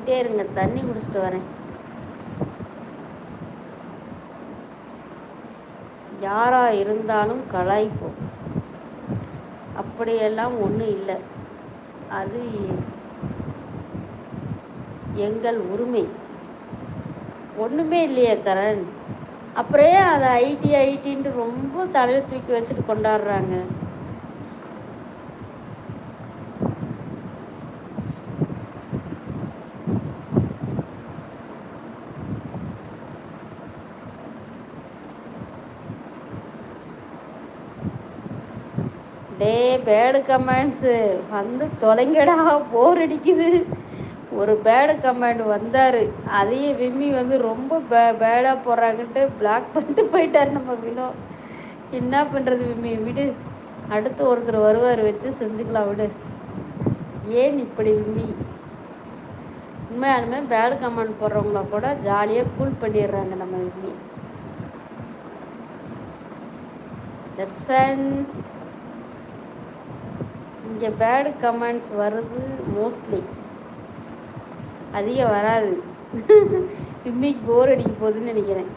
பேசிக்கிட்டே இருங்க, தண்ணி குடிச்சிட்டு வரேன். யாரா இருந்தாலும் கலாய்ப்போம், அப்படியெல்லாம் ஒன்றும் இல்லை. அது எங்கள் உரிமை. ஒன்றுமே இல்லையே கரண். அப்புறம் அதை ஐடி ஐடின்ட்டு ரொம்ப தலையில் தூக்கி வச்சுட்டு கொண்டாடுறாங்க. டே பேடு கமெண்ட்ஸு வந்து தொலைங்கடா, போர் அடிக்குது. ஒரு பேடு கமெண்ட் வந்தார், அதையும் விம்மி வந்து ரொம்ப பேடாக போடுறாங்கன்ட்டு பிளாக் பண்ணிட்டு போயிட்டார் நம்ம வினோ. என்ன பண்ணுறது விம்மி, விடு, அடுத்து ஒருத்தர் வருவார், வச்சு செஞ்சுக்கலாம் விடு. ஏன் இப்படி விம்மி? உண்மையாலுமே பேடு கமெண்ட் போடுறவங்கள கூட ஜாலியாக கூல் பண்ணிடுறாங்க நம்ம விம்மி. தர்சன், இங்கே பேடு கமெண்ட்ஸ் வருது மோஸ்ட்லி, அதிகம் வராது. விம்மிக்கு போர் அடிக்க போகுதுன்னு நினைக்கிறேன்.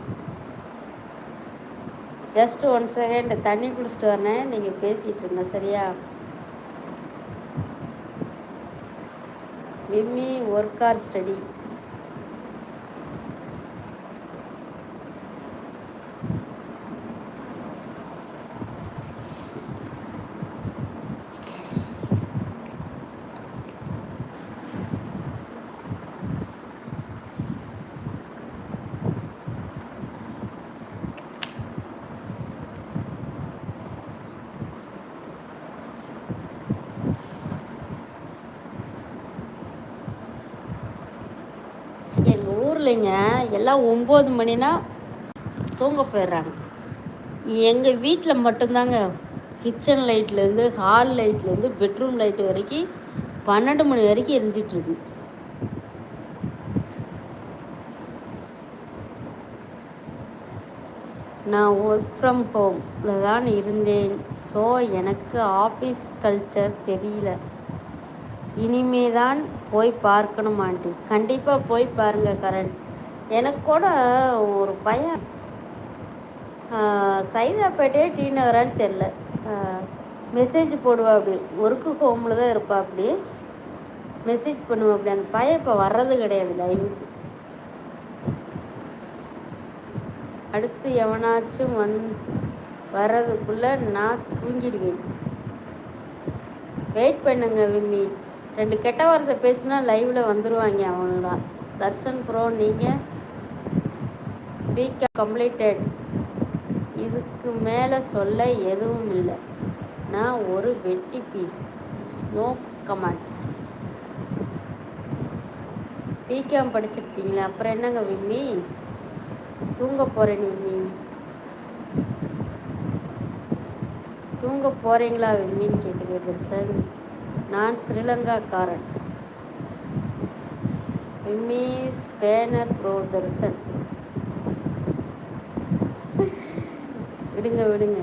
ஜஸ்ட் 1 செகண்ட் தண்ணி குடிச்சிட்டு வரேன், நீங்கள் பேசிகிட்டு இருங்க சரியா? விம்மி ஒர்க் ஆர் ஸ்டடி? எங்கள் ஊர்லைங்க எல்லாம் 9 மணினா தூங்க போயிடுறாங்க. எங்கள் வீட்டில் மட்டும்தாங்க கிச்சன் லைட்லேருந்து ஹால் லைட்லேருந்து பெட்ரூம் லைட்டு வரைக்கும் 12 மணி வரைக்கும் எரிஞ்சிட்ருக்கு. நான் ஒர்க் ஃப்ரம் ஹோமில் தான் இருந்தேன். ஸோ எனக்கு ஆஃபீஸ் கல்ச்சர் தெரியல. இனிமே தான் போய் பார்க்கணும் ஆண்டி. கண்டிப்பாக போய் பாருங்கள் கரண். எனக்கு கூட ஒரு பையன் சைதாப்பேட்டையே டி நகரான்னு தெரில, மெசேஜ் போடுவா, அப்படி ஒர்க்கு ஹோமில் தான் இருப்பா, அப்படி மெசேஜ் பண்ணுவா அப்படி. அந்த பையன் இப்போ வர்றது கிடையாது லைவுக்கு. அடுத்து எவனாச்சும் வர்றதுக்குள்ளே நான் தூங்கிடுவேன். வெயிட் பண்ணுங்க விம்மி, 2 கெட்ட வார்த்தை பேசினா லைவில் வந்துடுவாங்க அவங்களாம். தர்சன் ப்ரோ, நீங்கள் பிகேம் கம்ப்ளீட்டட். இதுக்கு மேலே சொல்ல எதுவும் இல்லை. நான் ஒரு வெட்டி பீஸ். No comments. பிகேம் படிச்சிருக்கீங்களா? அப்புறம் என்னங்க விம்மி, தூங்க போகிறேன் விம்மி. தூங்க போகிறீங்களா விம்மின்னு கேட்குறேன் தர்சன். நான் ஸ்ரீலங்காக்காரன். விம்மி ஸ்பேனர் ப்ரோ. தர்சன், விடுங்க விடுங்க,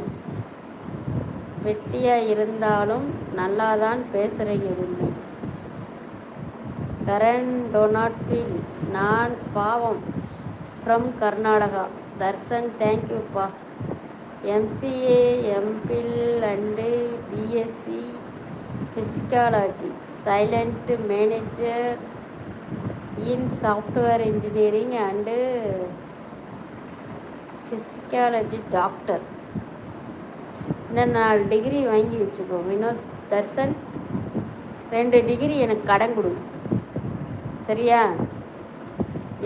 வெட்டியாக இருந்தாலும் நல்லா தான் பேசுகிறீங்க Vimmi. Karan do not feel. நான் பாவம் ஃப்ரம் கர்நாடகா. தர்சன், தேங்க்யூப்பா. MCA, MPhil and BSc psychology, silent manager in software engineering and psychology doctor. இன்னும் 4 டிகிரி வாங்கி வச்சுக்கோ வினோத். தர்சன், 2 டிகிரி எனக்கு கடன் கொடு சரியா?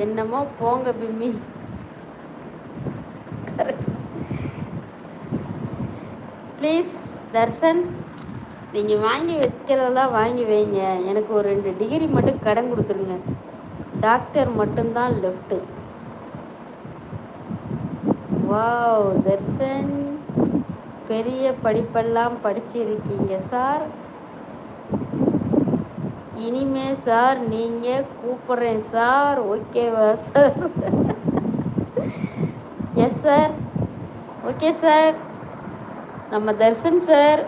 என்னமோ போங்க பிம்மி. ப்ளீஸ் தர்சன், நீங்கள் வாங்கி வைக்கிறதெல்லாம் வாங்கி வைங்க, எனக்கு ஒரு 2 டிகிரி மட்டும் கடன் கொடுத்துருங்க. டாக்டர் மட்டும்தான் லெஃப்ட்டு. வாவ் தர்சன், பெரிய படிப்பெல்லாம் படிச்சிருக்கீங்க சார். இனிமே சார் நீங்கள் கூப்பிட்றேன் சார், ஓகேவா sir? Yes sir, okay sir. நம்ம தர்சன் சார்